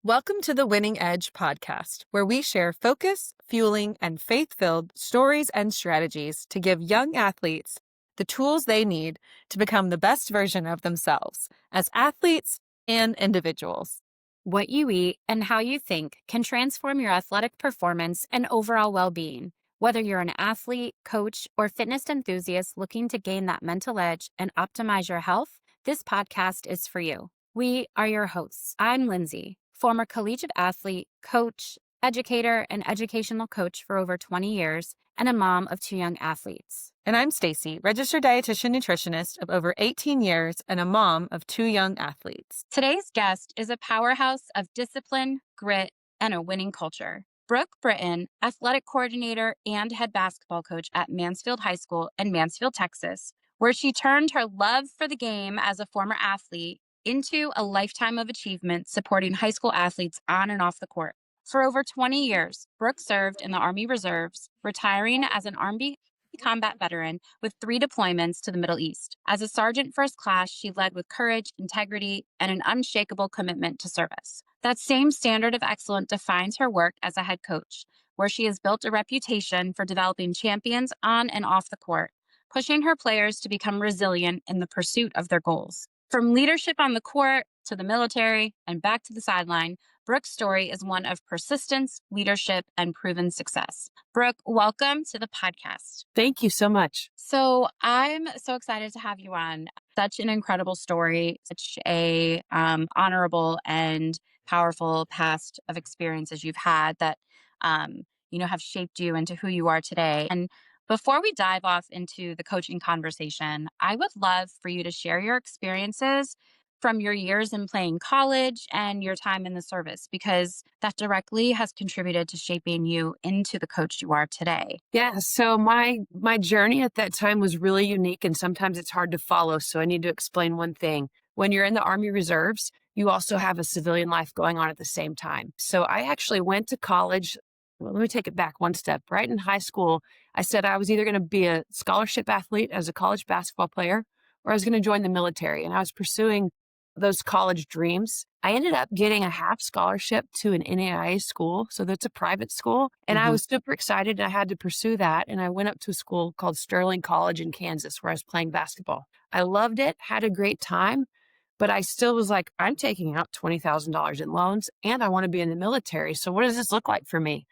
Welcome to the Winning Edge podcast, where we share focus, fueling, and faith-filled stories and strategies to give young athletes the tools they need to become the best version of themselves as athletes and individuals. What you eat and how you think can transform your athletic performance and overall well-being. Whether you're an athlete, coach, or fitness enthusiast looking to gain that mental edge and optimize your health, this podcast is for you. We are your hosts. I'm Lindsay, former collegiate athlete, coach, educator, and educational coach for over 20 years, and a mom of 2 young athletes. And I'm Stacy, registered dietitian nutritionist of over 18 years and a mom of 2 young athletes. Today's guest is a powerhouse of discipline, grit, and a winning culture. Brooke Brittain, athletic coordinator and head basketball coach at Mansfield High School in Mansfield, Texas, where she turned her love for the game as a former athlete into a lifetime of achievement supporting high school athletes on and off the court. For over 20 years, Brooke served in the Army Reserves, retiring as an Army combat veteran with 3 deployments to the Middle East. As a sergeant first class, she led with courage, integrity, and an unshakable commitment to service. That same standard of excellence defines her work as a head coach, where she has built a reputation for developing champions on and off the court, pushing her players to become resilient in the pursuit of their goals. From leadership on the court to the military and back to the sideline, Brooke's story is one of persistence, leadership, and proven success. Brooke, welcome to the podcast. Thank you so much. So I'm so excited to have you on. Such an incredible story, such a honorable and powerful past of experiences you've had that, have shaped you into who you are today. And before we dive off into the coaching conversation, I would love for you to share your experiences from your years in playing college and your time in the service, because that directly has contributed to shaping you into the coach you are today. Yeah, so my journey at that time was really unique, and sometimes it's hard to follow. So I need to explain one thing. When you're in the Army Reserves, you also have a civilian life going on at the same time. So I actually went to college. Well, let me take it back one step. Right in high school, I said I was either going to be a scholarship athlete as a college basketball player, or I was going to join the military. And I was pursuing those college dreams. I ended up getting a half scholarship to an NAIA school. So that's a private school. And I was super excited, and I had to pursue that. And I went up to a school called Sterling College in Kansas, where I was playing basketball. I loved it, had a great time, but I still was like, I'm taking out $20,000 in loans and I want to be in the military. So what does this look like for me?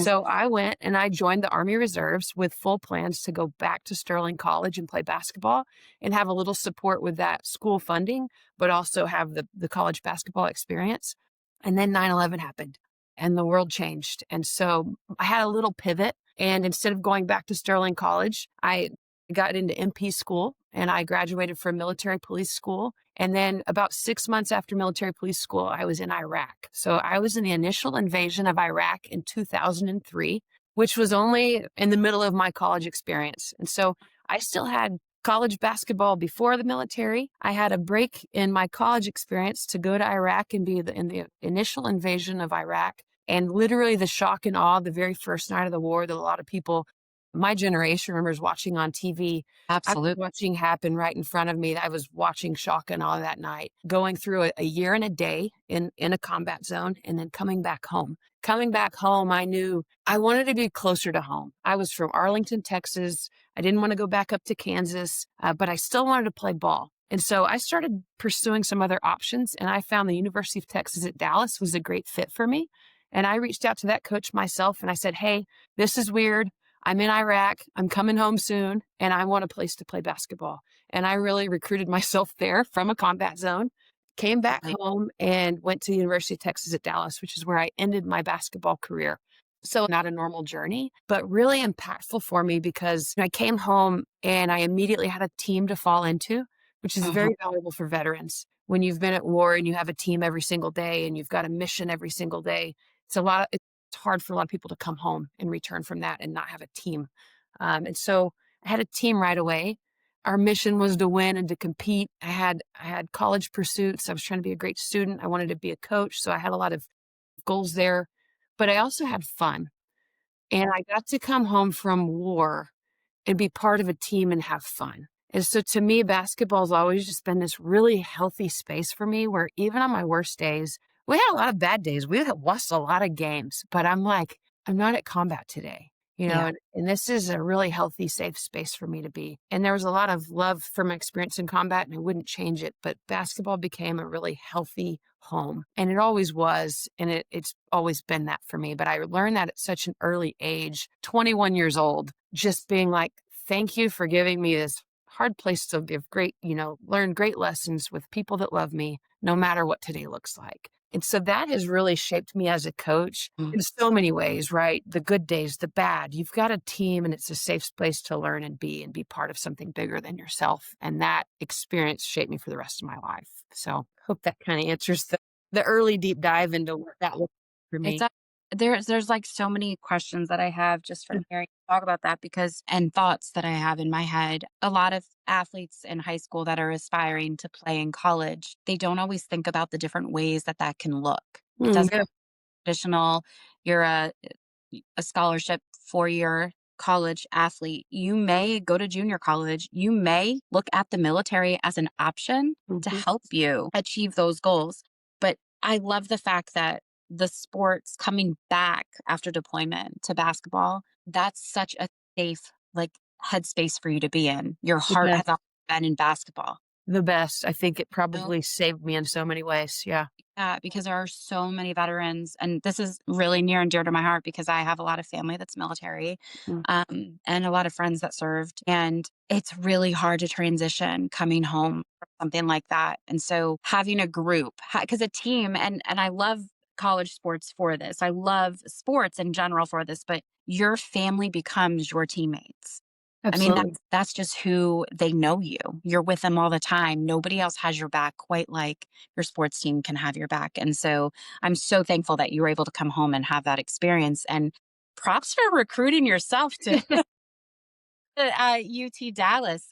So I went and I joined the Army Reserves with full plans to go back to Sterling College and play basketball and have a little support with that school funding, but also have the college basketball experience. And then 9/11 happened and the world changed. And so I had a little pivot. And instead of going back to Sterling College, I got into MP school and I graduated from military police school. And then about 6 months after military police school, I was in Iraq. So I was in the initial invasion of Iraq in 2003, which was only in the middle of my college experience. And so I still had college basketball before the military. I had a break in my college experience to go to Iraq and be in the initial invasion of Iraq. And literally the shock and awe, the very first night of the war that a lot of people my generation remembers watching on TV. Absolutely. I was watching happen right in front of me. I was watching shock and awe that night, going through a year and a day in a combat zone, and then coming back home. Coming back home, I knew I wanted to be closer to home. I was from Arlington, Texas. I didn't want to go back up to Kansas, but I still wanted to play ball. And so I started pursuing some other options, and I found the University of Texas at Dallas was a great fit for me. And I reached out to that coach myself, and I said, hey, this is weird. I'm in Iraq. I'm coming home soon, and I want a place to play basketball. And I really recruited myself there from a combat zone, came back home, and went to the University of Texas at Dallas, which is where I ended my basketball career. So not a normal journey, but really impactful for me because I came home and I immediately had a team to fall into, which is very valuable for veterans. When you've been at war and you have a team every single day and you've got a mission every single day, it's hard for a lot of people to come home and return from that and not have a team. And so I had a team right away. Our mission was to win and to compete. I had college pursuits. I was trying to be a great student. I wanted to be a coach. So I had a lot of goals there, but I also had fun. And I got to come home from war and be part of a team and have fun. And so to me, basketball has always just been this really healthy space for me where even on my worst days, We had a lot of bad days. We had lost a lot of games, but I'm like, I'm not at combat today, Yeah. and this is a really healthy, safe space for me to be. And there was a lot of love from my experience in combat, and I wouldn't change it. But basketball became a really healthy home, and it always was, and it's always been that for me. But I learned that at such an early age, 21 years old, just being like, thank you for giving me this hard place to give great, learn great lessons with people that love me, no matter what today looks like. And so that has really shaped me as a coach Mm. in so many ways, right? The good days, the bad. You've got a team and it's a safe space to learn and be part of something bigger than yourself. And that experience shaped me for the rest of my life. So hope that kind of answers the early deep dive into what that looked like for It's me. a there's like so many questions that I have just from hearing you talk about that because and thoughts that I have in my head. A lot of athletes in high school that are aspiring to play in college, they don't always think about the different ways that that can look. It doesn't Yeah, traditional, you're a scholarship 4-year college athlete. You may go to junior college. You may look at the military as an option to mhm, help you achieve those goals. But I love the fact that the sports coming back after deployment to basketball, that's such a safe, like, headspace for you to be in. Your the heart has best. always been in basketball. The best. I think it No. probably saved me in so many ways. Yeah. Because there are so many veterans, and this is really near and dear to my heart because I have a lot of family that's military, Mm, and a lot of friends that served, and it's really hard to transition coming home from something like that. And so having a group, because a team, and I love college sports for this. I love sports in general for this, but your family becomes your teammates. I mean, absolutely. that's just who they know you. You're with them all the time. Nobody else has your back quite like your sports team can have your back. And so I'm so thankful that you were able to come home and have that experience. And props for recruiting yourself to UT Dallas.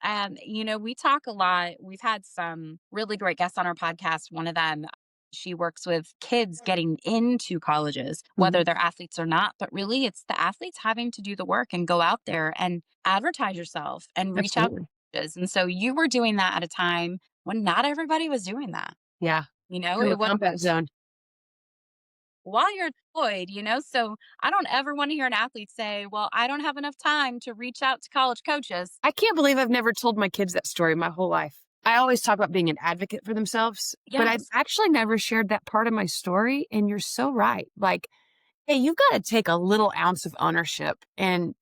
We talk a lot. We've had some really great guests on our podcast. One of them, she works with kids getting into colleges, Mhm, whether they're athletes or not. But really, it's the athletes having to do the work and go out there and advertise yourself and reach out absolutely. to colleges. And so you were doing that at a time when not everybody was doing that. Yeah. From a It was combat zone. while you're deployed. So I don't ever want to hear an athlete say, well, I don't have enough time to reach out to college coaches. I can't believe I've never told my kids that story my whole life. I always talk about being an advocate for themselves, but I've Yes. actually never shared that part of my story. And you're so right. Like, hey, you've got to take a little ounce of ownership and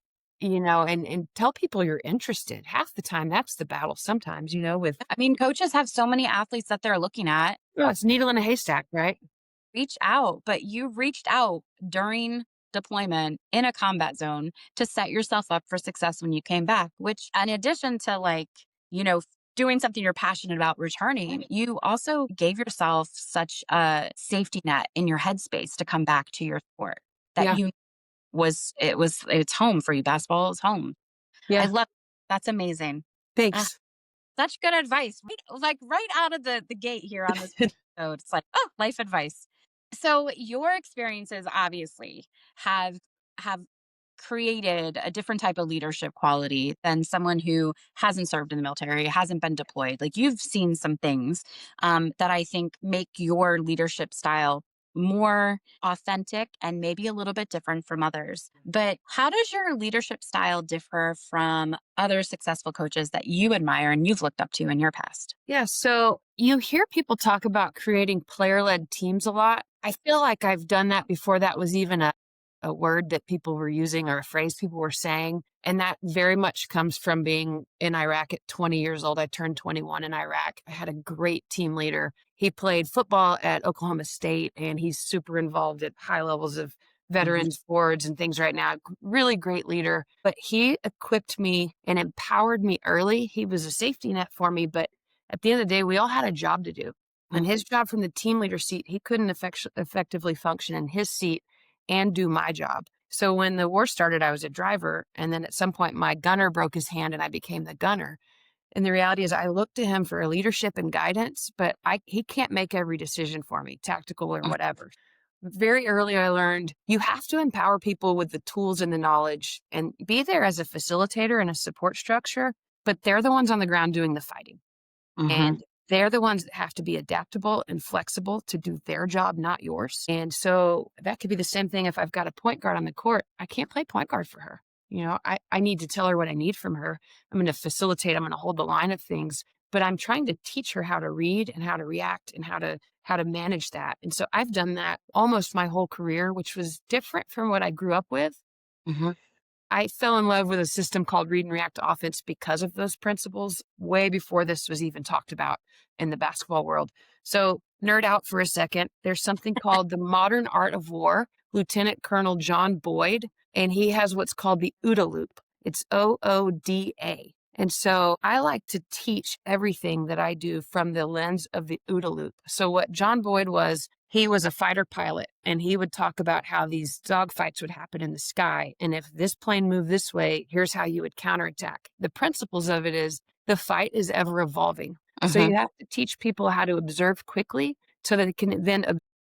tell people you're interested. Half the time, that's the battle sometimes, with, I mean, coaches have so many athletes that they're looking at. oh, it's needle in a haystack, right? Reach out, but you reached out during deployment in a combat zone to set yourself up for success when you came back, which, in addition to you know, doing something you're passionate about returning, you also gave yourself such a safety net in your headspace to come back to your sport that Yeah. you it's home for you. Basketball is home. I Yeah. love that's amazing. Ah, Thanks. such good advice. Right out of the gate here on this episode. It's like, oh, life advice. So your experiences obviously have created a different type of leadership quality than someone who hasn't served in the military, hasn't been deployed. Like you've seen some things that I think make your leadership style more authentic and maybe a little bit different from others. But how does your leadership style differ from other successful coaches that you admire and you've looked up to in your past? Yeah. So you hear people talk about creating player led teams a lot. I feel like I've done that before that was even a word that people were using or a phrase people were saying. And that very much comes from being in Iraq at 20 years old. I turned 21 in Iraq. I had a great team leader. He played football at Oklahoma State and he's super involved at high levels of Mhm. veterans boards and things right now. Really great leader. But he equipped me and empowered me early. He was a safety net for me, but at the end of the day, we all had a job to do. And Mm. his job from the team leader seat, he couldn't effectively function in his seat and do my job. So when the war started, I was a driver. And then at some point, my gunner broke his hand and I became the gunner. And the reality is, I look to him for leadership and guidance, but he can't make every decision for me, tactical or Mm. whatever. Very early, I learned you have to empower people with the tools and the knowledge and be there as a facilitator and a support structure, but they're the ones on the ground doing the fighting. Mhm. And They're the ones that have to be adaptable and flexible to do their job, not yours. And so that could be the same thing if I've got a point guard on the court. I can't play point guard for her. I need to tell her what I need from her. I'm going to facilitate, I'm going to hold the line of things, but I'm trying to teach her how to read and how to react and how to manage that. And so I've done that almost my whole career, which was different from what I grew up with. Mm-hmm. I fell in love with a system called read and react offense because of those principles way before this was even talked about in the basketball world. So, nerd out for a second. There's something called the modern art of war, Lieutenant Colonel John Boyd, and he has what's called the OODA loop. It's OODA. And so I like to teach everything that I do from the lens of the OODA loop. So what John Boyd was, he was a fighter pilot, and he would talk about how these dogfights would happen in the sky. And if this plane moved this way, here's how you would counterattack. The principles of it is the fight is ever evolving. So you have to teach people how to observe quickly so that they can then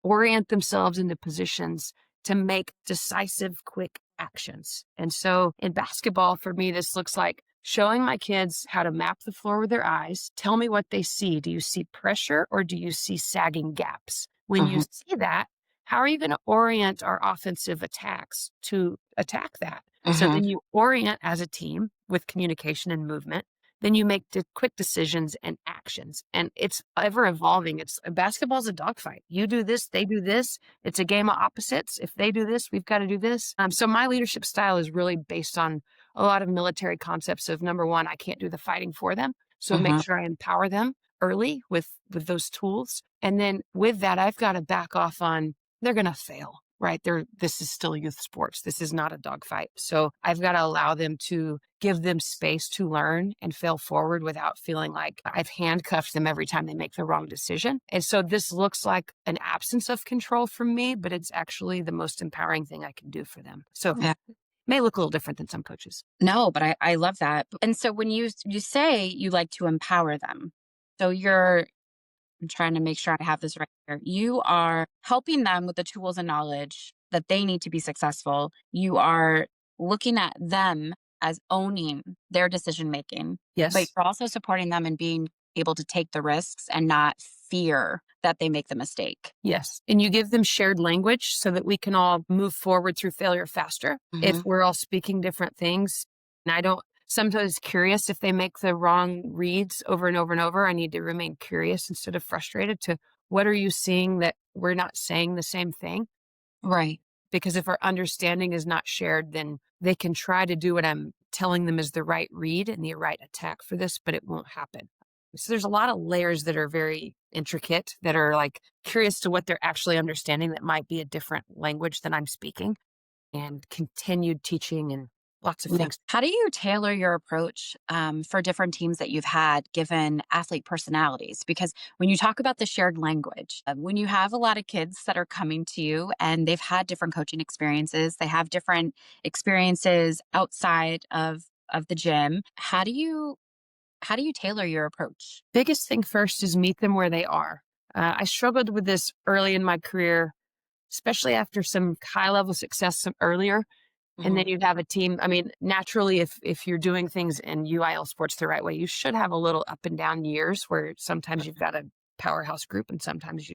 orient themselves into positions to make decisive, quick actions. And so in basketball, for me, this looks like showing my kids how to map the floor with their eyes. Tell me what they see. Do you see pressure or do you see sagging gaps? When you see that, how are you going to orient our offensive attacks to attack that? So then you orient as a team with communication and movement. Then you make quick decisions and actions. And it's ever evolving. Basketball's a dogfight. You do this, they do this. It's a game of opposites. If they do this, we've got to do this. So my leadership style is really based on a lot of military concepts of, number one, I can't do the fighting for them. So make sure I empower them early with those tools. And then with that, I've got to back off on they're going to fail, right? This is still youth sports. This is not a dogfight. So I've got to allow them to give them space to learn and fail forward without feeling like I've handcuffed them every time they make the wrong decision. And so this looks like an absence of control from me, but it's actually the most empowering thing I can do for them. So Yeah. may look a little different than some coaches. No, but I love that. And so when you say you like to empower them, so I'm trying to make sure I have this right here. You are helping them with the tools and knowledge that they need to be successful. You are looking at them as owning their decision making. Yes. But you're also supporting them in being able to take the risks and not fear that they make the mistake. Yes. And you give them shared language so that we can all move forward through failure faster. If we're all speaking different things, and I don't sometimes curious if they make the wrong reads over and over and over. I need to remain curious instead of frustrated to what are you seeing that we're not saying the same thing? Right. Because if our understanding is not shared, then they can try to do what I'm telling them is the right read and the right attack for this, but it won't happen. So there's a lot of layers that are very intricate that are like curious to what they're actually understanding that might be a different language than I'm speaking, and continued teaching and lots of things. How do you tailor your approach for different teams that you've had given athlete personalities? Because when you talk about the shared language, when you have a lot of kids that are coming to you and they've had different coaching experiences, they have different experiences outside of the gym, how do you tailor your approach? Biggest thing first is meet them where they are. I struggled with this early in my career, especially after some high level success earlier. And then you'd have a team. I mean, naturally, if you're doing things in UIL sports the right way, you should have a little up and down years where sometimes you've got a powerhouse group and sometimes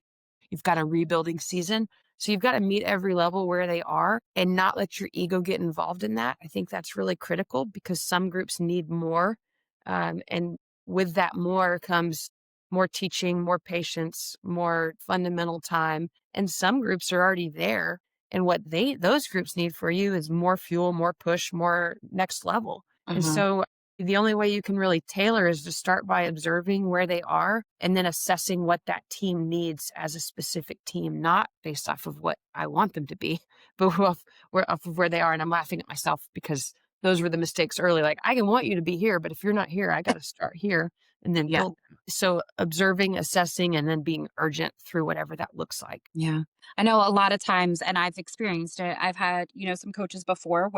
you've got a rebuilding season. So you've got to meet every level where they are and not let your ego get involved in that. I think that's really critical because some groups need more. And with that more comes more teaching, more patience, more fundamental time. And some groups are already there. And what those groups need for you is more fuel, more push, more next level. And so the only way you can really tailor is to start by observing where they are and then assessing what that team needs as a specific team, not based off of what I want them to be, but off of where they are. And I'm laughing at myself because those were the mistakes early. Like, I can want you to be here, but if you're not here, I got to start here and then build. So observing, assessing, and then being urgent through whatever that looks like. Yeah. I know a lot of times, and I've experienced it. I've had, some coaches before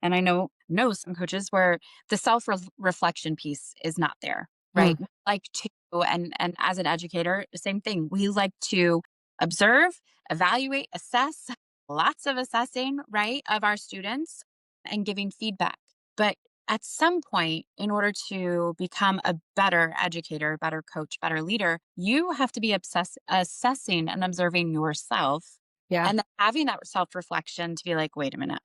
and I know some coaches where the self-reflection piece is not there, right? We like to, and as an educator, the same thing. We like to observe, evaluate, assess, lots of assessing, right, of our students and giving feedback. But at some point, in order to become a better educator, better coach, better leader, you have to be assessing and observing yourself, Yeah. and then having that self reflection to be like, wait a minute,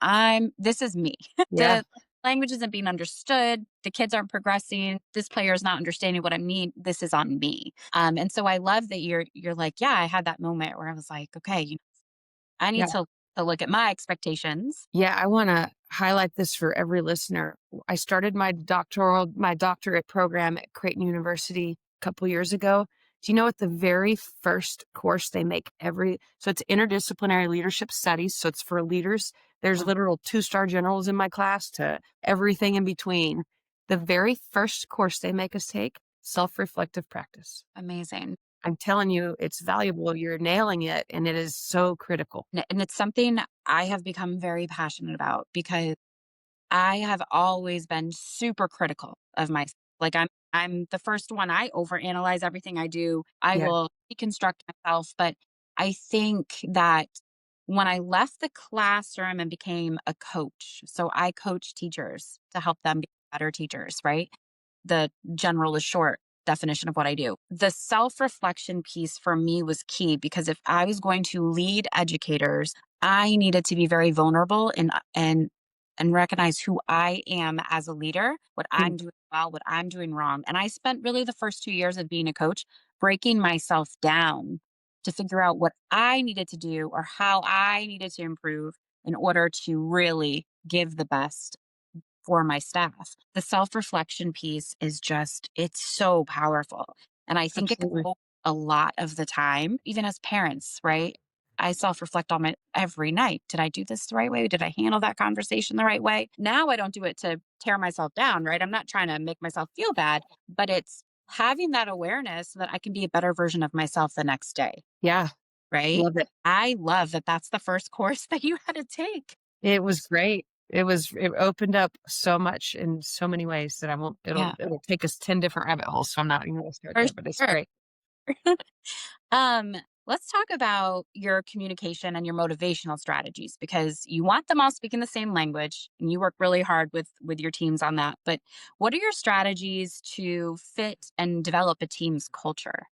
this is me. Yeah. The language isn't being understood. The kids aren't progressing. This player is not understanding what I mean. This is on me. And so I love that you're like, yeah, I had that moment where I was like, okay, I need Yeah. to look at my expectations. Yeah, I want to highlight this for every listener. I started my doctorate program at Creighton University a couple years ago. Do you know what the very first course they make so it's interdisciplinary leadership studies. So it's for leaders. There's Oh, literal 2-star generals in my class to everything in between. The very first course they make us take, self-reflective practice. amazing. I'm telling you, it's valuable. You're nailing it. And it is so critical. And it's something I have become very passionate about because I have always been super critical of myself. Like I'm the first one. I overanalyze everything I do. I Yeah. will deconstruct myself. But I think that when I left the classroom and became a coach, so I coach teachers to help them be better teachers, right? The general is short definition of what I do. The self reflection piece for me was key because if I was going to lead educators, I needed to be very vulnerable and recognize who I am as a leader, what Mm. I'm doing well, what I'm doing wrong. And I spent really the first 2 years of being a coach breaking myself down to figure out what I needed to do or how I needed to improve in order to really give the best for my staff. The self-reflection piece is just, it's so powerful. And I think it goes Absolutely. a lot of the time, even as parents, right? I self-reflect on it every night. Did I do this the right way? Did I handle that conversation the right way? Now I don't do it to tear myself down, right? I'm not trying to make myself feel bad, but it's having that awareness so that I can be a better version of myself the next day, Yeah. right? Love it. I love that that's the first course that you had to take. It was great. It opened up so much in so many ways that I won't Yeah, it'll take us 10 different rabbit holes, so I'm not even gonna start for there, but it's sure. great. Um, let's talk about your communication and your motivational strategies because you want them all speaking the same language and you work really hard with your teams on that. But what are your strategies to fit and develop a team's culture?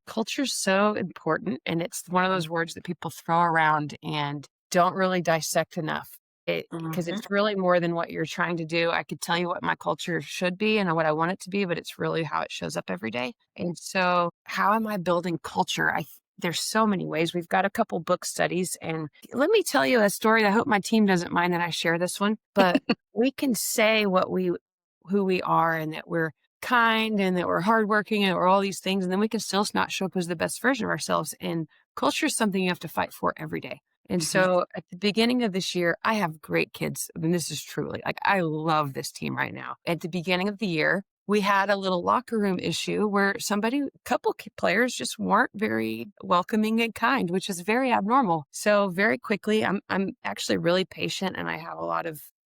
Culture's so important, and it's one of those words that people throw around and don't really dissect enough. Because Mhm. it's really more than what you're trying to do. I could tell you what my culture should be and what I want it to be, but it's really how it shows up every day. And so, how am I building culture? There's so many ways. We've got a couple book studies, and let me tell you a story. I hope my team doesn't mind that I share this one, but we can say who we are, and that we're kind, and that we're hardworking, and we're all these things, and then we can still not show up as the best version of ourselves. And culture is something you have to fight for every day. And Mhm. so at the beginning of this year, I have great kids. I mean, this is truly like, I love this team right now. At the beginning of the year, we had a little locker room issue where a couple players just weren't very welcoming and kind, which is very abnormal. So very quickly, I'm actually really patient, and I have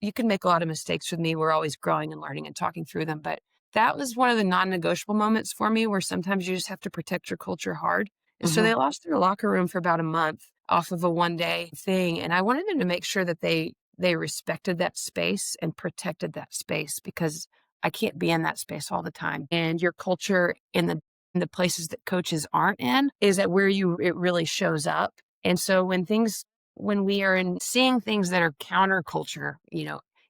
you can make a lot of mistakes with me. We're always growing and learning and talking through them. But that was one of the non-negotiable moments for me where sometimes you just have to protect your culture hard. And so Mhm. they lost their locker room for about a month off of a 1 day thing. And I wanted them to make sure that they respected that space and protected that space, because I can't be in that space all the time. And your culture in the places that coaches aren't in is that where it really shows up. And so when we are seeing things that are counterculture,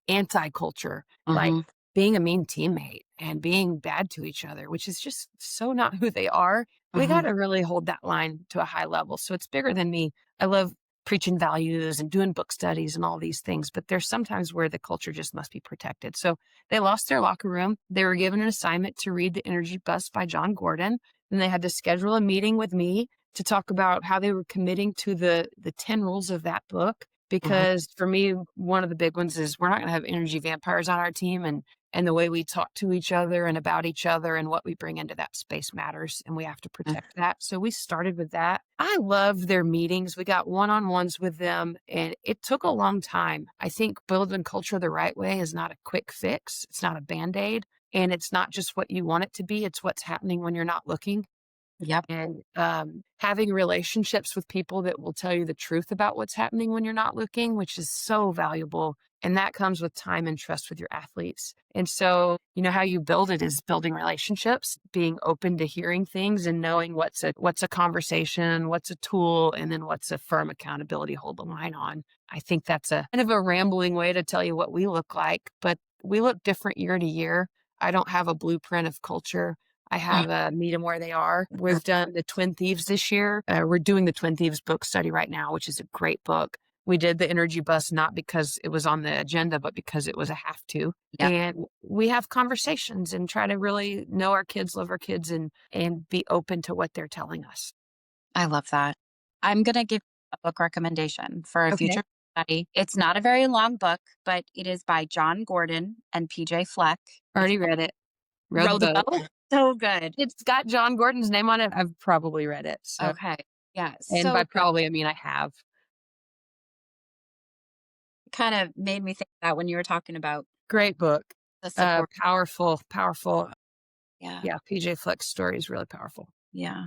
anti-culture, like Mhm. being a mean teammate and being bad to each other, which is just so not who they are, we got Mhm. to really hold that line to a high level. So it's bigger than me. I love preaching values and doing book studies and all these things, but there's sometimes where the culture just must be protected. So they lost their locker room. They were given an assignment to read The Energy Bus by John Gordon. And they had to schedule a meeting with me to talk about how they were committing to the 10 rules of that book. Mhm. Because for me, one of the big ones is we're not going to have energy vampires on our team, and the way we talk to each other and about each other and what we bring into that space matters. And we have to protect that. So we started with that. I love their meetings. We got one-on-ones with them, and it took a long time. I think building culture the right way is not a quick fix. It's not a band-aid. And it's not just what you want it to be. It's what's happening when you're not looking. Yep. and having relationships with people that will tell you the truth about what's happening when you're not looking, which is so valuable. And that comes with time and trust with your athletes. And so, how you build it is building relationships, being open to hearing things and knowing what's a conversation, what's a tool, and then what's a firm accountability hold the line on. I think that's a kind of a rambling way to tell you what we look like, but we look different year to year. I don't have a blueprint of culture. I have a meet them where they are. We've done the Twin Thieves this year. We're doing the Twin Thieves book study right now, which is a great book. We did the energy bus not because it was on the agenda, but because it was a have to. Yep. And we have conversations and try to really know our kids, love our kids, and be open to what they're telling us. I love that. I'm going to give a book recommendation for a Okay. future study. It's not a very long book, but it is by John Gordon and PJ Fleck. Already read it. Rode Row the the boat. Boat. So good. It's got John Gordon's name on it. I've probably read it. So, Okay. Yeah. and by So good. probably, I mean, I have. Kind of made me think that when you were talking about Great book. the support. Powerful. Yeah. Yeah, PJ Fleck's story is really powerful. Yeah.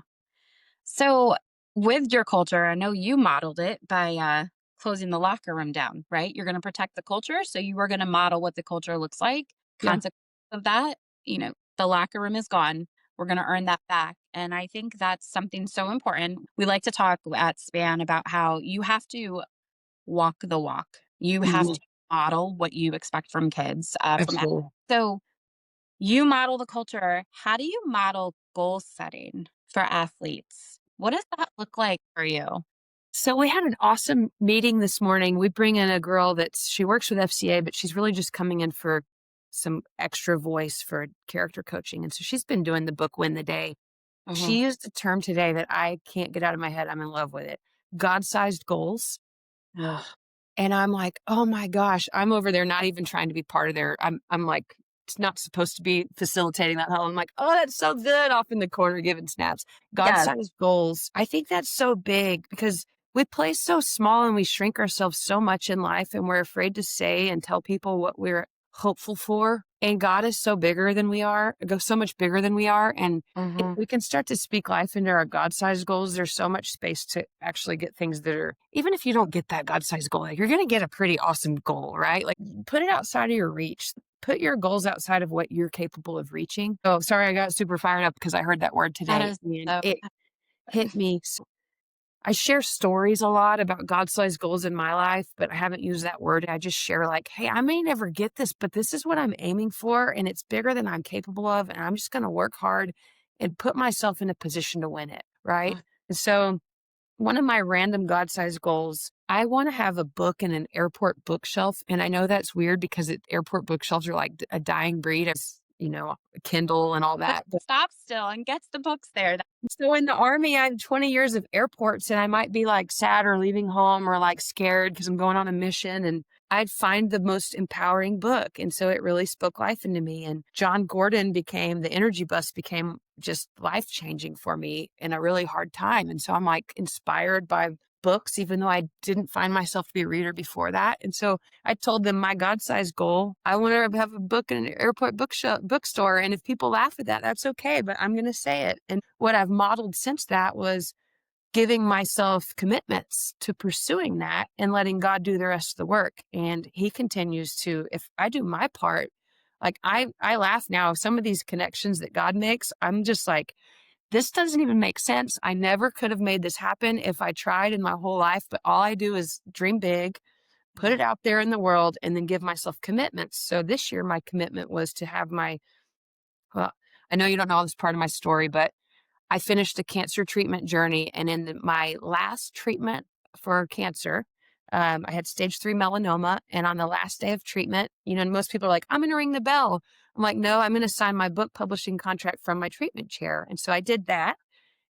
So with your culture, I know you modeled it by closing the locker room down, right? You're going to protect the culture. So you were going to model what the culture looks like. Yeah. Consequence of that, the locker room is gone. We're going to earn that back. And I think that's something so important. We like to talk at Span about how you have to walk the walk. You have Mhm. to model what you expect from kids. Absolutely. So you model the culture. How do you model goal setting for athletes? What does that look like for you? So we had an awesome meeting this morning. We bring in a girl she works with FCA, but she's really just coming in for some extra voice for character coaching. And so she's been doing the book Win the Day. Mhm. She used a term today that I can't get out of my head. I'm in love with it. God-sized goals. Ugh. And I'm like, oh my gosh, I'm over there not even trying to be part of I'm like, it's not supposed to be facilitating that hell. I'm like, oh, that's so good off in the corner giving snaps. Yes. God-sized goals. I think that's so big because we play so small and we shrink ourselves so much in life and we're afraid to say and tell people what we're hopeful for. And God is so bigger than we are, so much bigger than we are. And if Mhm. we can start to speak life into our God-sized goals, there's so much space to actually get things that are, even if you don't get that God-sized goal, like you're going to get a pretty awesome goal, right? Like put it outside of your reach. Put your goals outside of what you're capable of reaching. Oh, sorry, I got super fired up because I heard that word That today is and so it hit me. I share stories a lot about God-sized goals in my life, but I haven't used that word. I just share like, hey, I may never get this, but this is what I'm aiming for, and it's bigger than I'm capable of, and I'm just going to work hard and put myself in a position to win it, right? mm, And so one of my random God-sized goals, I want to have a book in an airport bookshelf, and I know that's weird because airport bookshelves are like a dying breed of, Kindle and all but that. stop still and gets the books there. So in the Army, I had 20 years of airports and I might be like sad or leaving home or like scared because I'm going on a mission and I'd find the most empowering book. And so it really spoke life into me. And John Gordon the energy bus became just life changing for me in a really hard time. And so I'm like inspired by books, even though I didn't find myself to be a reader before that. And so I told them my God-sized goal, I want to have a book in an airport bookstore. And if people laugh at that, that's okay, but I'm going to say it. And what I've modeled since that was giving myself commitments to pursuing that and letting God do the rest of the work. And he continues to, if I do my part, like I laugh now, some of these connections that God makes, I'm just like, this doesn't even make sense. I never could have made this happen if I tried in my whole life, but all I do is dream big, put it out there in the world, and then give myself commitments. So this year, my commitment was to have well, I know you don't know this part of my story, but I finished a cancer treatment journey. And in my last treatment for cancer, I had stage 3 melanoma. And on the last day of treatment, most people are like, I'm going to ring the bell. I'm like, no, I'm going to sign my book publishing contract from my treatment chair. And so I did that.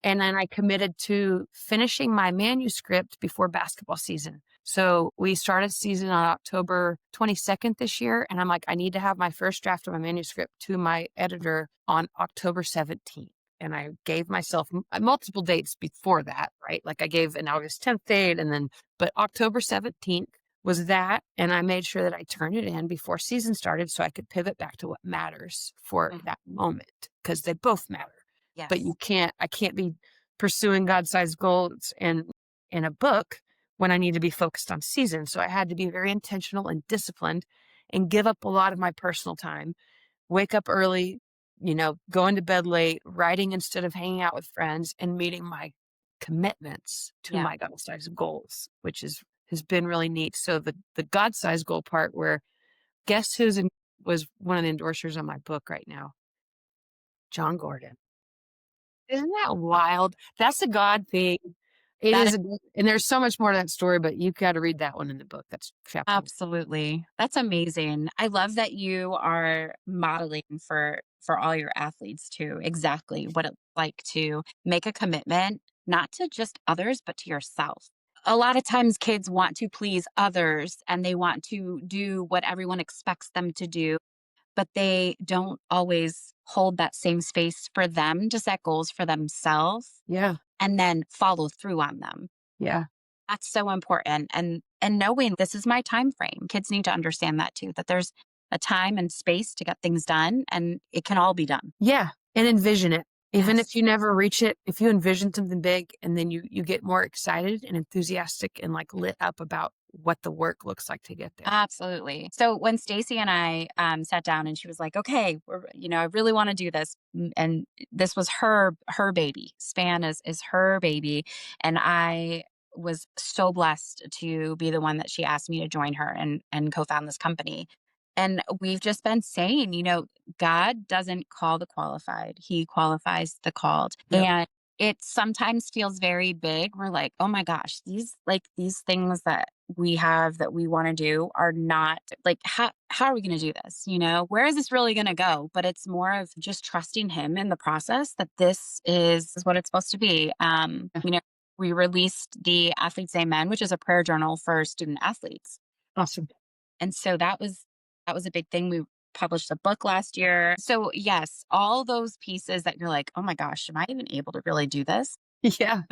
And then I committed to finishing my manuscript before basketball season. So we started season on October 22nd this year. And I'm like, I need to have my first draft of my manuscript to my editor on October 17th. And I gave myself multiple dates before that, right? Like I gave an August 10th date but October 17th was that. And I made sure that I turned it in before season started so I could pivot back to what matters for Mhm. that moment because they both matter. but Yes. I can't be pursuing God-sized goals in a book when I need to be focused on season. So I had to be very intentional and disciplined and give up a lot of my personal time, wake up early, going to bed late, writing instead of hanging out with friends, and meeting my commitments to Yeah. my God-sized goals, which has been really neat. So the God-sized goal part where guess was one of the endorsers on my book right now, John Gordon. Isn't that wild? That's a God thing. It That is, and there's so much more to that story, but you've got to read that one in the book. That's chapter one. Absolutely. That's amazing. I love that you are modeling for all your athletes too, exactly what it's like to make a commitment, not to just others, but to yourself. A lot of times kids want to please others and they want to do what everyone expects them to do, but they don't always hold that same space for them to set goals for themselves Yeah. and then follow through on them. Yeah. That's so important, and knowing this is my time frame. Kids need to understand that too, that there's a time and space to get things done, and it can all be done. Yeah. And envision it. Even if Yes. you never reach it, if you envision something big and then you get more excited and enthusiastic and like lit up about what the work looks like to get there. Absolutely. So when Stacy and I sat down and she was like, "Okay, I really want to do this," and this was her baby. Span is her baby, and I was so blessed to be the one that she asked me to join her and co-found this company. And we've just been saying, God doesn't call the qualified; He qualifies the called, Yep. and it sometimes feels very big. We're like, "Oh my gosh, these things that we have that we want to do are not like how are we going to do this, where is this really going to go?" But it's more of just trusting him in the process, that this is what it's supposed to be. Yeah. We released the Athletes Amen, which is a prayer journal for student athletes, Awesome. and so that was a big thing. We published a book last year. So yes, all those pieces that you're like, "Oh my gosh, am I even able to really do this?" Yeah.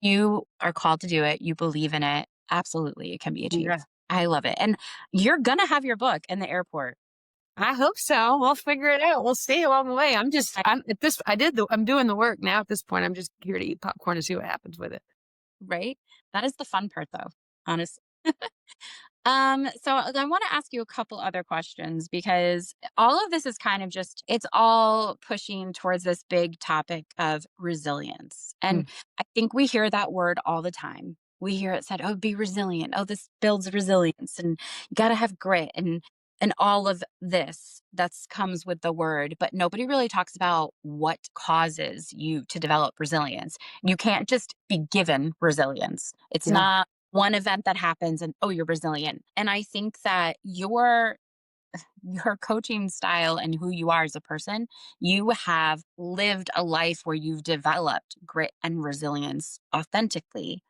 You are called to do it. You believe in it. Absolutely, it can be Yeah. achieved. I love it. And you're gonna have your book in the airport, I hope so. We'll figure it out. We'll see along the way. right? I'm doing the work now at this point. I'm just here to eat popcorn and see what happens with it. Right? That is the fun part though, honestly. So I want to ask you a couple other questions, because all of this is kind of just, it's all pushing towards this big topic of resilience. Hmm. And I think we hear that word all the time. We hear it said, "Oh, be resilient. Oh, this builds resilience, and you got to have grit," and all of this that's comes with the word, but nobody really talks about what causes you to develop resilience. You can't just be given resilience. It's Yeah. not one event that happens and, oh, you're resilient. And I think that your coaching style and who you are as a person, you have lived a life where you've developed grit and resilience authentically.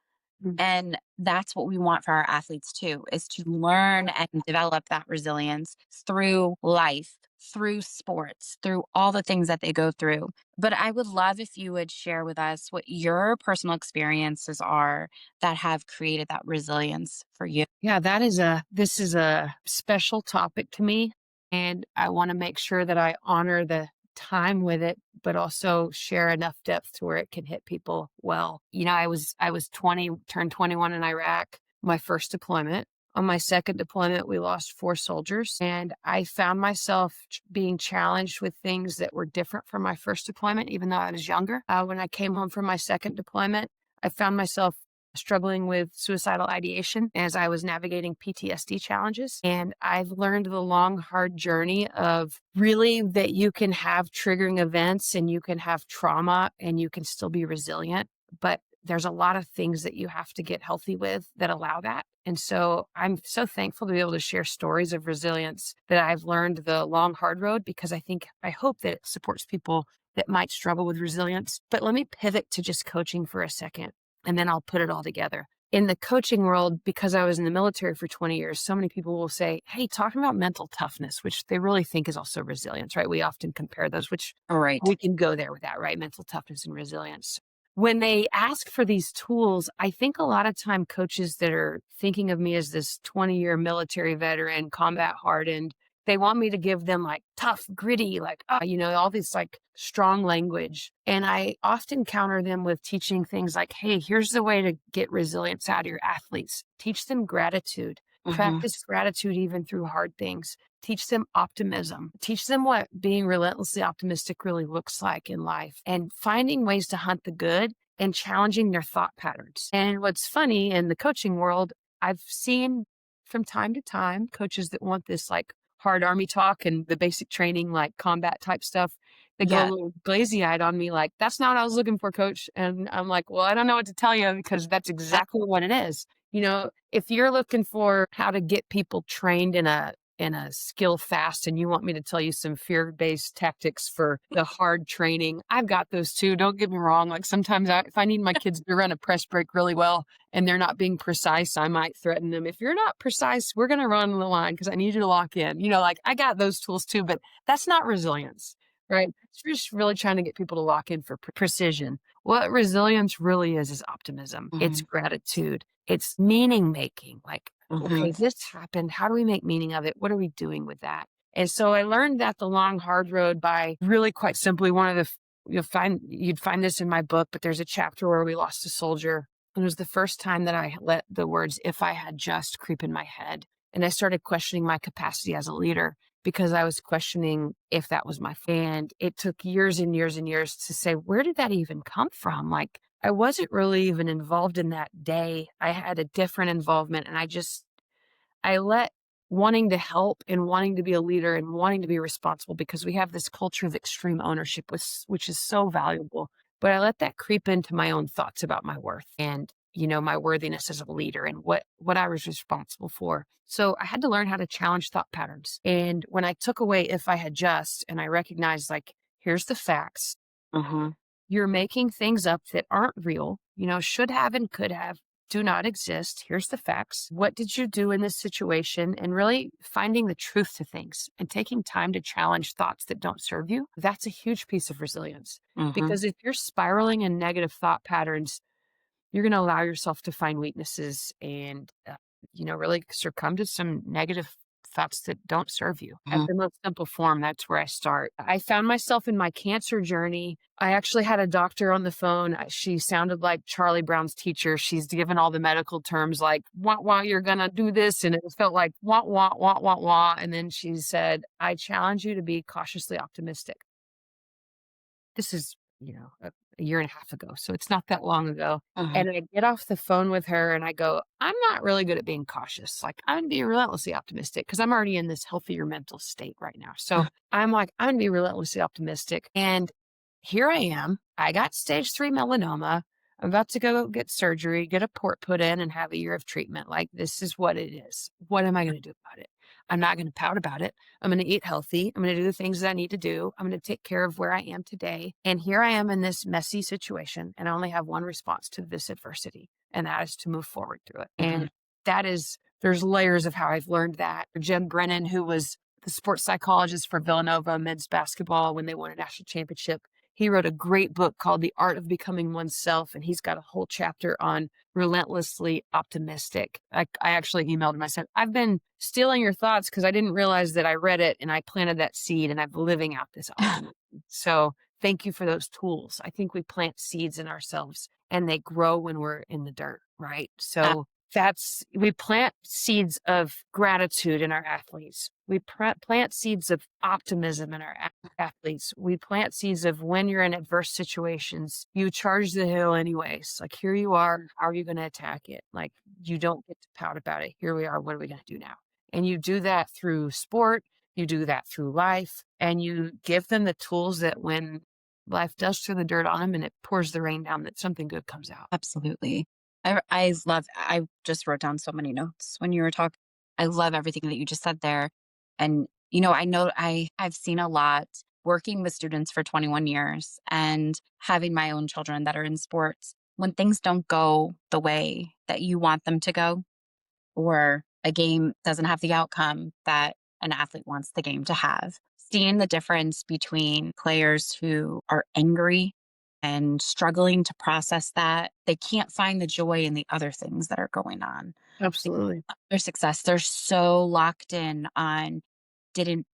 Mm. And that's what we want for our athletes too, is to learn and develop that resilience through life, through sports, through all the things that they go through. But I would love if you would share with us what your personal experiences are that have created that resilience for you. Yeah, this is a special topic to me. And I want to make sure that I honor the time with it, but also share enough depth to where it can hit people well. I was 20, turned 21 in Iraq, my first deployment. On my second deployment, we lost 4 soldiers, and I found myself being challenged with things that were different from my first deployment, even though I was younger. When I came home from my second deployment, I found myself struggling with suicidal ideation as I was navigating PTSD challenges. And I've learned the long, hard journey of really that you can have triggering events and you can have trauma and you can still be resilient. But there's a lot of things that you have to get healthy with that allow that. And so I'm so thankful to be able to share stories of resilience that I've learned the long, hard road, because I hope that it supports people that might struggle with resilience. But let me pivot to just coaching for a second, and then I'll put it all together. In the coaching world, because I was in the military for 20 years, so many people will say, "Hey, talking about mental toughness," which they really think is also resilience, right? We often compare those, which All right. we can go there with that, right? Mental toughness and resilience. When they ask for these tools, I think a lot of time coaches that are thinking of me as this 20-year military veteran, combat hardened, They want me to give them like tough, gritty, like, all this like strong language. And I often counter them with teaching things like, hey, here's the way to get resilience out of your athletes. Teach them gratitude. Practice gratitude even through hard things. Teach them optimism. Teach them what being relentlessly optimistic really looks like in life, and finding ways to hunt the good and challenging their thought patterns. And what's funny in the coaching world, I've seen from time to time coaches that want this like hard army talk and the basic training, like combat type stuff. They go a Yeah. little glazy eyed on me, like, that's not what I was looking for, coach. And I'm like, well, I don't know what to tell you, because that's exactly what it is. If you're looking for how to get people trained in a skill fast, and you want me to tell you some fear-based tactics for the hard training, I've got those too. Don't get me wrong. Like sometimes if I need my kids to run a press break really well and they're not being precise, I might threaten them. If you're not precise, we're going to run the line because I need you to lock in. Like I got those tools too, but that's not resilience, right? It's just really trying to get people to lock in for precision. What resilience really is optimism. It's gratitude. It's meaning making. Like, okay, this happened. How do we make meaning of it? What are we doing with that? And so I learned that the long, hard road by really quite simply one of the, you'd find this in my book, but there's a chapter where we lost a soldier. And it was the first time that I let the words, if I had just, creep in my head. And I started questioning my capacity as a leader, because I was questioning if that was my and it took years and years and years to say, where did that even come from? Like, I wasn't really even involved in that day. I had a different involvement, and I let wanting to help and wanting to be a leader and wanting to be responsible, because we have this culture of extreme ownership, which is so valuable. But I let that creep into my own thoughts about my worth and, my worthiness as a leader and what I was responsible for. So I had to learn how to challenge thought patterns. And when I took away if I had just, and I recognized, like, here's the facts. You're making things up that aren't real, should have and could have, do not exist. Here's the facts. What did you do in this situation? And really finding the truth to things and taking time to challenge thoughts that don't serve you. That's a huge piece of resilience. Because if you're spiraling in negative thought patterns, you're going to allow yourself to find weaknesses and, really succumb to some negative thoughts that don't serve you. At the most simple form, that's where I start. I found myself in my cancer journey. I actually had a doctor on the phone. She sounded like Charlie Brown's teacher. She's given all the medical terms like, wah, wah, you're going to do this. And it felt like, wah, wah, wah, wah, wah. And then she said, I challenge you to be cautiously optimistic. This is, a year and a half ago. So it's not that long ago. And I get off the phone with her and I go, I'm not really good at being cautious. Like, I'm going to be relentlessly optimistic because I'm already in this healthier mental state right now. So I'm like, I'm going to be relentlessly optimistic. And here I am. I got stage 3 melanoma. I'm about to go get surgery, get a port put in, and have a year of treatment. Like, this is what it is. What am I going to do about it? I'm not going to pout about it. I'm going to eat healthy. I'm going to do the things that I need to do. I'm going to take care of where I am today. And here I am in this messy situation, and I only have one response to this adversity, and that is to move forward through it. And there's layers of how I've learned that. Jen Brennan, who was the sports psychologist for Villanova men's basketball when they won a national championship, he wrote a great book called The Art of Becoming Oneself, and he's got a whole chapter on relentlessly optimistic. I actually emailed him. I said, I've been stealing your thoughts because I didn't realize that I read it and I planted that seed and I'm living out this optimism. So thank you for those tools. I think we plant seeds in ourselves and they grow when we're in the dirt, right? So we plant seeds of gratitude in our athletes. We plant seeds of optimism in our athletes. We plant seeds of when you're in adverse situations, you charge the hill anyways. Like, here you are. How are you going to attack it? Like, you don't get to pout about it. Here we are. What are we going to do now? And you do that through sport. You do that through life. And you give them the tools that when life does throw the dirt on them and it pours the rain down, that something good comes out. Absolutely. I just wrote down so many notes when you were talking. I love everything that you just said there. And, I know I've seen a lot working with students for 21 years and having my own children that are in sports. When things don't go the way that you want them to go, or a game doesn't have the outcome that an athlete wants the game to have, seeing the difference between players who are angry and struggling to process that, they can't find the joy in the other things that are going on. Absolutely. Their success, they're so locked in on, didn't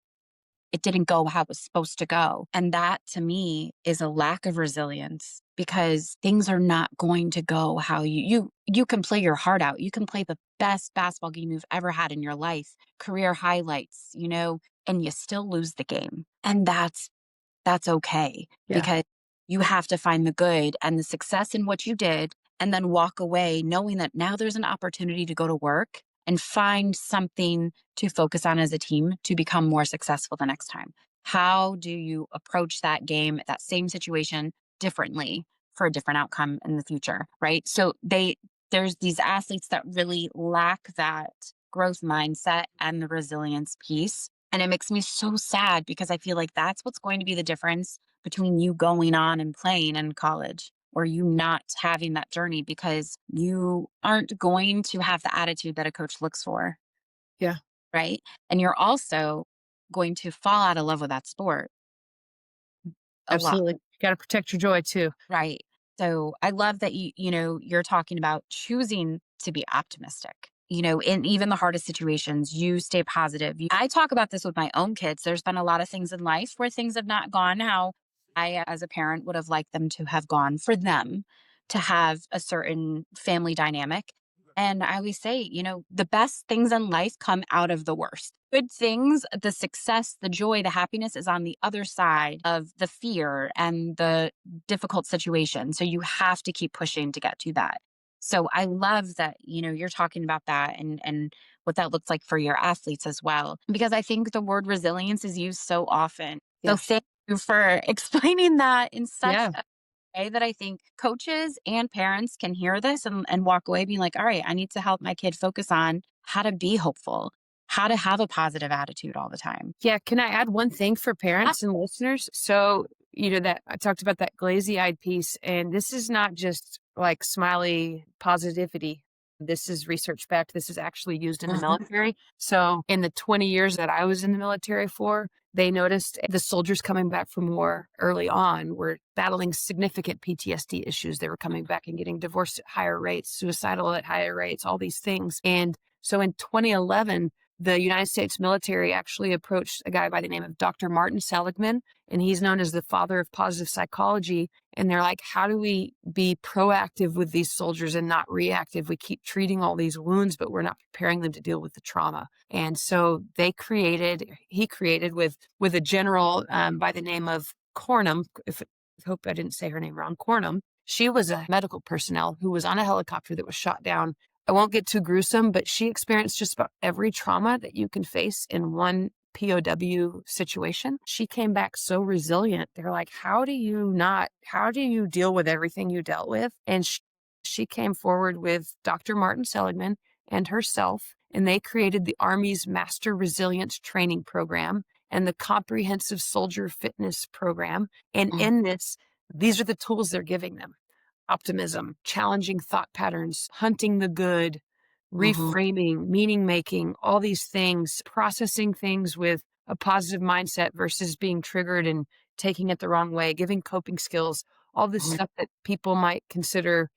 it didn't go how it was supposed to go. And that to me is a lack of resilience because things are not going to go how you can play your heart out. You can play the best basketball game you've ever had in your life, career highlights, and you still lose the game. And that's okay Yeah. because you have to find the good and the success in what you did and then walk away knowing that now there's an opportunity to go to work and find something to focus on as a team to become more successful the next time. How do you approach that game, that same situation differently for a different outcome in the future, right? So there's these athletes that really lack that growth mindset and the resilience piece. And it makes me so sad because I feel like that's what's going to be the difference between you going on and playing in college or you not having that journey because you aren't going to have the attitude that a coach looks for, Yeah, right? And you're also going to fall out of love with that sport a lot. absolutely. Got to protect your joy too. Right. So I love that you're talking about choosing to be optimistic. In even the hardest situations, you stay positive. I talk about this with my own kids. There's been a lot of things in life where things have not gone how I, as a parent, would have liked them to have gone for them to have a certain family dynamic. And I always say, the best things in life come out of the worst. Good things, the success, the joy, the happiness is on the other side of the fear and the difficult situation. So you have to keep pushing to get to that. So I love that, you're talking about that and what that looks like for your athletes as well, because I think the word resilience is used so often. So Yeah. thank you for explaining that in such Yeah. a way that I think coaches and parents can hear this and walk away being like, all right, I need to help my kid focus on how to be hopeful, how to have a positive attitude all the time. Yeah. Can I add one thing for parents and listeners? So, that I talked about that glazy eyed piece, and this is not just like smiley positivity. This is research backed. This is actually used in the military. So, in the 20 years that I was in the military for, they noticed the soldiers coming back from war early on were battling significant PTSD issues. They were coming back and getting divorced at higher rates, suicidal at higher rates, all these things. And so in 2011, the United States military actually approached a guy by the name of Dr. Martin Seligman, and he's known as the father of positive psychology. And they're like, how do we be proactive with these soldiers and not reactive? We keep treating all these wounds, but we're not preparing them to deal with the trauma. And so he created with a general by the name of Cornum, I hope I didn't say her name wrong, Cornum. She was a medical personnel who was on a helicopter that was shot down. I won't get too gruesome, but she experienced just about every trauma that you can face in one POW situation. She came back so resilient. They're like, how do you deal with everything you dealt with? And she came forward with Dr. Martin Seligman and herself, and they created the Army's Master Resilience Training Program and the Comprehensive Soldier Fitness Program. And in this, these are the tools they're giving them: optimism, challenging thought patterns, hunting the good, reframing, meaning making, all these things, processing things with a positive mindset versus being triggered and taking it the wrong way, giving coping skills, all this stuff that people might consider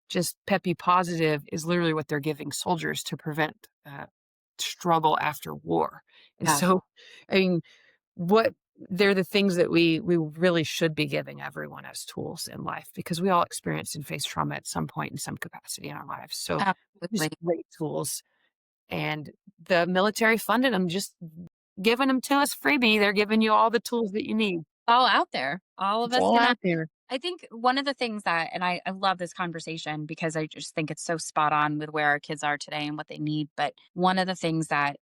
just peppy positive is literally what they're giving soldiers to prevent struggle after war. And Yeah. so, I mean, what they're the things that we really should be giving everyone as tools in life, because we all experience and face trauma at some point in some capacity in our lives. So these Absolutely. great tools, and the military funded them, just giving them to us freebie. They're giving you all the tools that you need. All out there. All of It's us all can have. out there. I think one of the things that, and I love this conversation because I just think it's so spot on with where our kids are today and what they need. But one of the things that,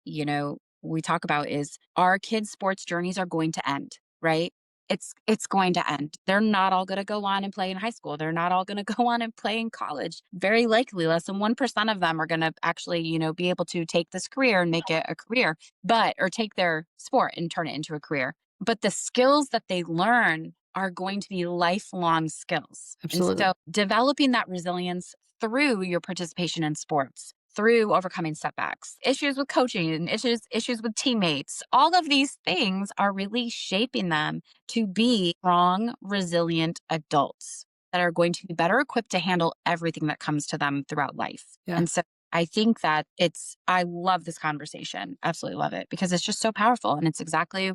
we talk about is our kids' sports journeys are going to end, right? It's going to end. They're not all going to go on and play in high school. They're not all going to go on and play in college. Very likely less than 1% of them are going to actually, be able to take this career and make it a career, or take their sport and turn it into a career. But the skills that they learn are going to be lifelong skills. Absolutely. And so developing that resilience through your participation in sports, through overcoming setbacks, issues with coaching and issues with teammates, all of these things are really shaping them to be strong, resilient adults that are going to be better equipped to handle everything that comes to them throughout life. Yeah. And so I think that I love this conversation. Absolutely love it because it's just so powerful. And it's exactly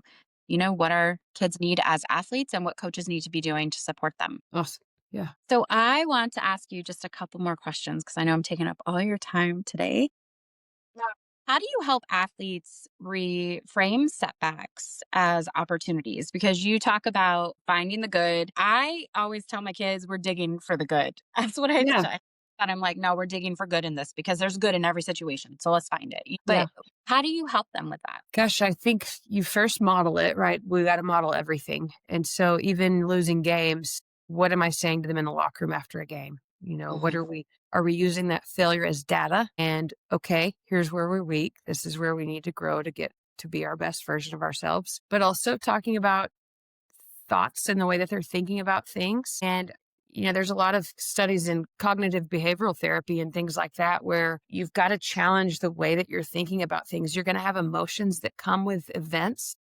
what our kids need as athletes and what coaches need to be doing to support them. Awesome. Yeah. So I want to ask you just a couple more questions because I know I'm taking up all your time today. Yeah. How do you help athletes reframe setbacks as opportunities? Because you talk about finding the good. I always tell my kids we're digging for the good. That's what I Yeah. say. And I'm like, no, we're digging for good in this because there's good in every situation. So let's find it. Yeah. But how do you help them with that? Gosh, I think you first model it, right? We got to model everything. And so even losing games, what am I saying to them in the locker room after a game? What Mhm. are we using that failure as data? And okay, here's where we're weak. This is where we need to grow to get to be our best version of ourselves. But also talking about thoughts and the way that they're thinking about things. And there's a lot of studies in cognitive behavioral therapy and things like that where you've got to challenge the way that you're thinking about things. You're going to have emotions that come with events.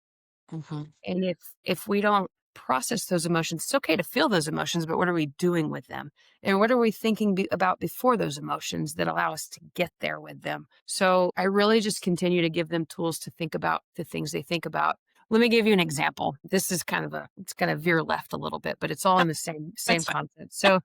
Mhm. And if we don't process those emotions, it's okay to feel those emotions, but what are we doing with them? And what are we thinking about before those emotions that allow us to get there with them? So I really just continue to give them tools to think about the things they think about. Let me give you an example. This is it's going to veer left a little bit, but it's all in the same That's fine. concept. So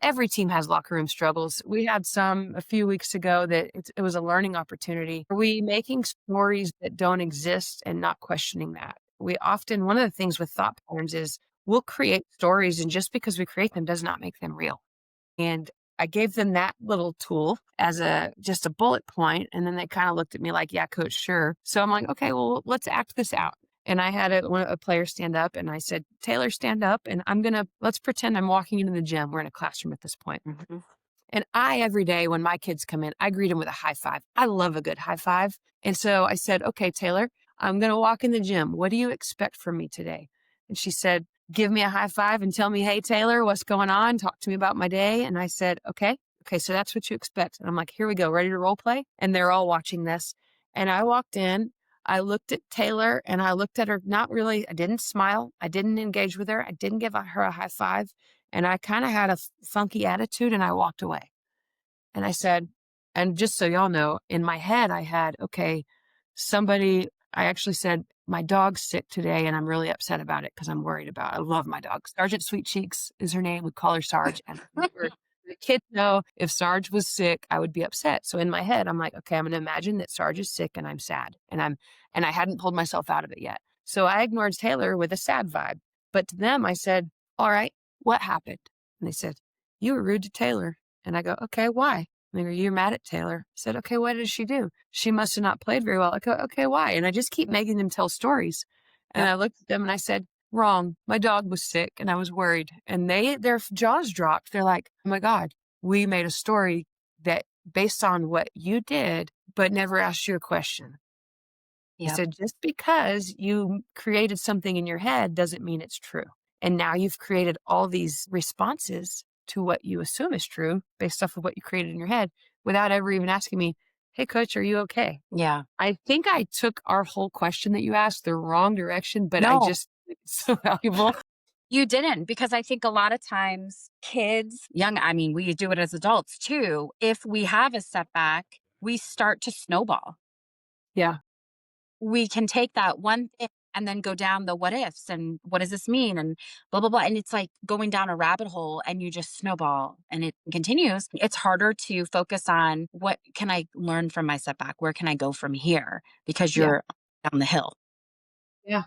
every team has locker room struggles. We had some a few weeks ago that it was a learning opportunity. Are we making stories that don't exist and not questioning that? One of the things with thought patterns is we'll create stories, and just because we create them does not make them real. And I gave them that little tool as just a bullet point, and then they kind of looked at me like, "Yeah, coach, sure." So I'm like, "Okay, well, let's act this out." And I had a player stand up, and I said, "Taylor, stand up, and let's pretend I'm walking into the gym. We're in a classroom at this point." Mhm. And every day when my kids come in, I greet them with a high five. I love a good high five. And so I said, "Okay, Taylor, I'm going to walk in the gym. What do you expect from me today?" And she said, "Give me a high five and tell me, 'Hey, Taylor, what's going on? Talk to me about my day.'" And I said, "Okay. Okay, so that's what you expect." And I'm like, "Here we go. Ready to role play?" And they're all watching this. And I walked in, I looked at Taylor and I looked at her, not really, I didn't smile. I didn't engage with her. I didn't give her a high five. And I kind of had a funky attitude and I walked away. And I said, and just so y'all know, in my head, I had, okay, I actually said, "My dog's sick today and I'm really upset about it because I'm worried about it." I love my dog. Sergeant Sweet Cheeks is her name. We call her Sarge. And the kids know if Sarge was sick, I would be upset. So in my head, I'm like, okay, I'm going to imagine that Sarge is sick and I'm sad. And I hadn't pulled myself out of it yet. So I ignored Taylor with a sad vibe. But to them, I said, "All right, what happened?" And they said, "You were rude to Taylor." And I go, "Okay, why?" And they go, "You're mad at Taylor." I said, "Okay, what did she do?" "She must have not played very well." I go, "Okay, why?" And I just keep making them tell stories. And Yep. I looked at them and I said, "Wrong. My dog was sick and I was worried." And their jaws dropped. They're like, "Oh my God, we made a story that based on what you did, but never asked you a question." I Yep. said, "Just because you created something in your head doesn't mean it's true. And now you've created all these responses to what you assume is true based off of what you created in your head without ever even asking me, 'Hey, coach, are you okay?'" Yeah. I think I took our whole question that you asked the wrong direction, but I No, just, it's so valuable. you didn't, because I think a lot of times kids, I mean, we do it as adults too. If we have a setback, we start to snowball. Yeah. We can take that one thing and then go down the what ifs and what does this mean and blah, blah, blah. And it's like going down a rabbit hole and you just snowball and it continues. It's harder to focus on what can I learn from my setback? Where can I go from here? Because Yeah. you're down the hill. Yeah.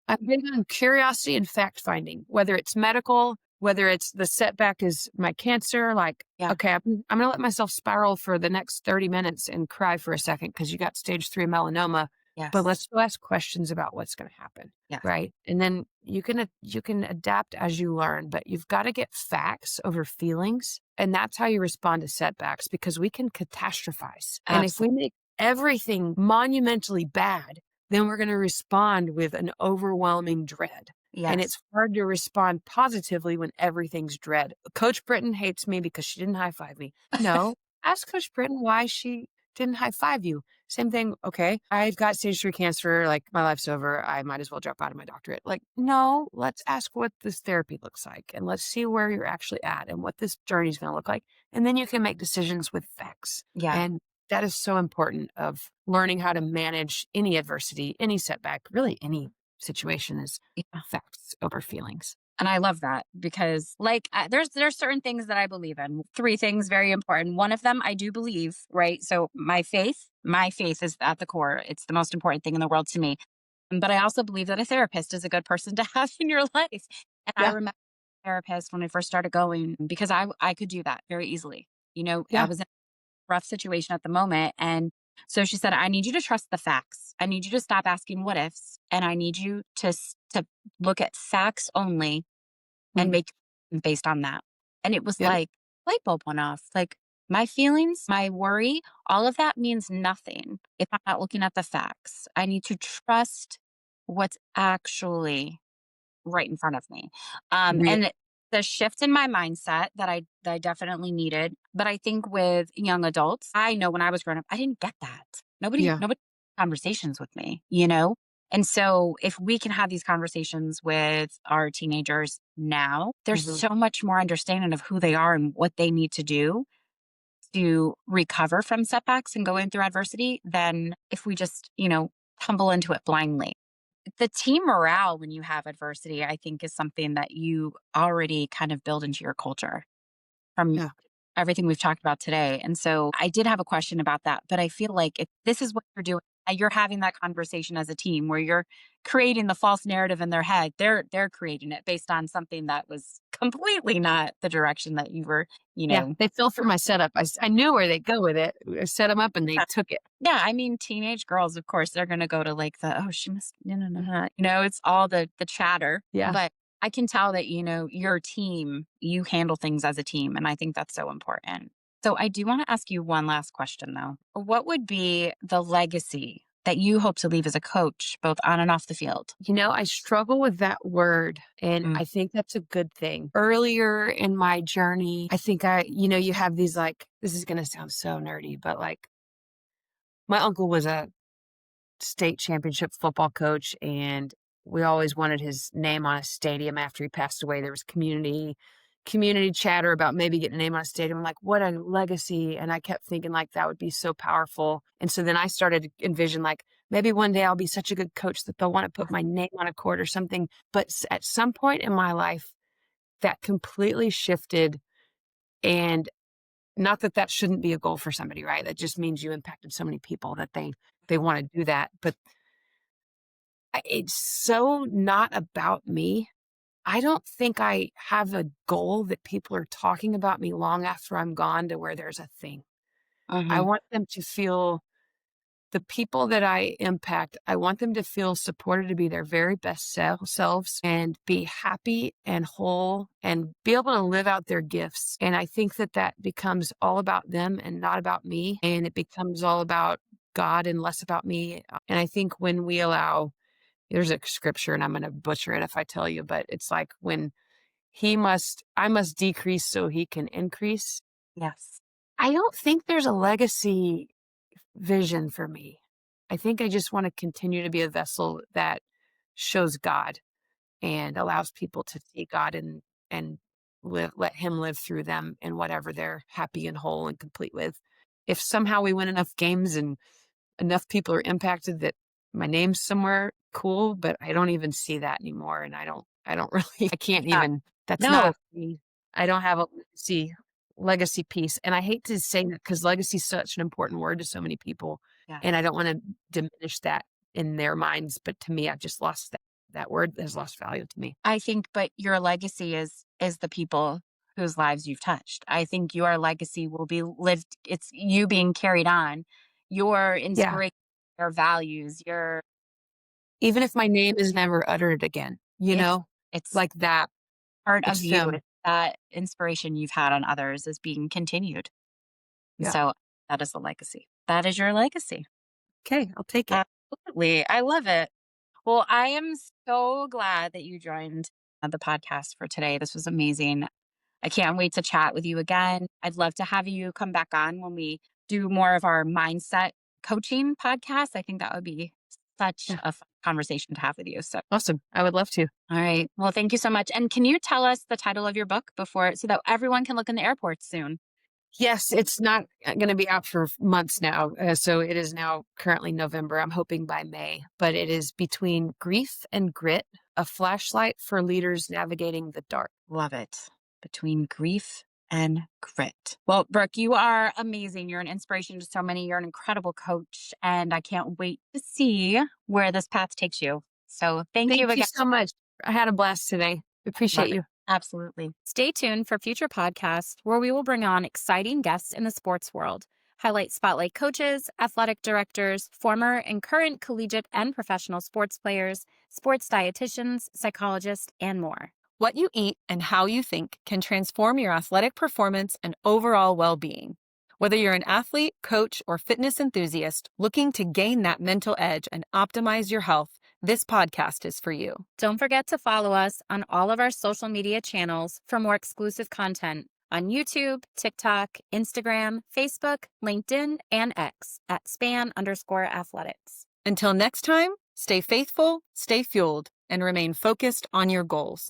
I'm big on curiosity and fact finding, whether it's medical, whether it's the setback is my cancer. Like, Yeah. okay, I'm going to let myself spiral for the next 30 minutes and cry for a second because you got stage 3 melanoma. But Yes. let's go ask questions about what's going to happen. Yes. Right. And then you can adapt as you learn, but you've got to get facts over feelings. And that's how you respond to setbacks because we can catastrophize. And if we Absolutely. make everything monumentally bad, then we're going to respond with an overwhelming dread. And Yes. it's hard to respond positively when everything's dread. Coach Brittain hates me because she didn't high five me. No, ask Coach Brittain why she didn't high five you. Same thing. Okay, I've got stage 3 cancer. Like my life's over. I might as well drop out of my doctorate. Like, no, let's ask what this therapy looks like and let's see where you're actually at and what this journey is going to look like. And then you can make decisions with facts. Yeah. And that is so important of learning how to manage any adversity, any setback, really any situation is Yeah. facts over feelings. And I love that because there's certain things that I believe in. Three things very important. One of them I do believe, right? So my faith is at the core. It's the most important thing in the world to me. But I also believe that a therapist is a good person to have in your life. And I Yeah. remember a therapist when I first started going because I could do that very easily. I Yeah. was in a rough situation at the moment, and so she said, "I need you to trust the facts. I need you to stop asking what ifs, and I need you to look at facts only and Mm. make based on that." And it was Yep. like light bulb went off. Like my feelings, my worry, all of that means nothing if I'm not looking at the facts. I need to trust what's actually right in front of me. Real. And the shift in my mindset that I definitely needed. But I think with young adults, I know when I was growing up, I didn't get that. Yeah. Nobody had conversations with me. And so if we can have these conversations with our teenagers now, there's Mhm. so much more understanding of who they are and what they need to do to recover from setbacks and going through adversity than if we just tumble into it blindly. The team morale when you have adversity, I think, is something that you already kind of build into your culture from Yeah. everything we've talked about today. And so I did have a question about that, but I feel like if this is what you're doing, you're having that conversation as a team where you're creating the false narrative in their head. They're creating it based on something that was completely not the direction that you were, you Yeah. know, They fell for my setup. I knew where they'd go with it. I set them up and they took it. Yeah, I mean, teenage girls, of course, they're gonna go to like oh, she must, no, no, no, no. It's all the chatter. Yeah. But I can tell that, your team, you handle things as a team. And I think that's so important. So I do want to ask you one last question though. What would be the legacy that you hope to leave as a coach, both on and off the field? I struggle with that word, and Mm, I think that's a good thing. Earlier in my journey, I think you have these like, this is going to sound so nerdy, but like my uncle was a state championship football coach, and we always wanted his name on a stadium after he passed away. There was community chatter about maybe getting a name on a stadium. I'm like, what a legacy. And I kept thinking like that would be so powerful. And so then I started to envision like maybe one day I'll be such a good coach that they'll want to put my name on a court or something. But at some point in my life, that completely shifted. And not that that shouldn't be a goal for somebody, right? That just means you impacted so many people that they want to do that. But it's so not about me. I don't think I have a goal that people are talking about me long after I'm gone to where there's a thing. I mhm. want them to feel the people that I impact, I want them to feel supported to be their very best selves and be happy and whole and be able to live out their gifts. And I think that that becomes all about them and not about me. And it becomes all about God and less about me. And I think when we allow, there's a scripture and I'm going to butcher it if I tell you, but it's like when I must decrease so he can increase. Yes. I don't think there's a legacy vision for me. I think I just want to continue to be a vessel that shows God and allows people to see God and let him live through them in whatever they're happy and whole and complete with. If somehow we win enough games and enough people are impacted that my name's somewhere, cool, but I don't even see that anymore. And I don't really, I can't Yeah. even, that's No. not me. I don't have a legacy piece. And I hate to say that because legacy is such an important word to so many people. Yes. And I don't want to diminish that in their minds. But to me, I've just lost that word has lost value to me. I think, but your legacy is the people whose lives you've touched. I think your legacy will be lived. It's you being carried on, your Yeah. inspiration, your values, your Even if my name is never uttered again, it's it's like that, part of it's you. them. It's that inspiration you've had on others is being continued. And Yeah. so that is the legacy. That is your legacy. Okay. I'll take it. Absolutely. I love it. Well, I am so glad that you joined the podcast for today. This was amazing. I can't wait to chat with you again. I'd love to have you come back on when we do more of our mindset coaching podcast. I think that would be such Yeah. a fun conversation to have with you. So, Awesome. I would love to. all right. Well, thank you so much. And can you tell us the title of your book so that everyone can look in the airports soon? Yes, it's not going to be out for months now. So it is now currently November. I'm hoping by May, but it is Between Grief and Grit, a flashlight for leaders navigating the dark. Love it. Between Grief and Grit. Well, Brooke, you are amazing. You're an inspiration to so many. You're an incredible coach, and I can't wait to see where this path takes you. So thank you Thank you again. so much. I had a blast today. Appreciate Love it. you. Absolutely. Stay tuned for future podcasts where we will bring on exciting guests in the sports world, highlight spotlight coaches, athletic directors, former and current collegiate and professional sports players, sports dietitians, psychologists, and more. What you eat and how you think can transform your athletic performance and overall well-being. Whether you're an athlete, coach, or fitness enthusiast looking to gain that mental edge and optimize your health, this podcast is for you. Don't forget to follow us on all of our social media channels for more exclusive content on YouTube, TikTok, Instagram, Facebook, LinkedIn, and X at @span_athletics. Until next time, stay faithful, stay fueled, and remain focused on your goals.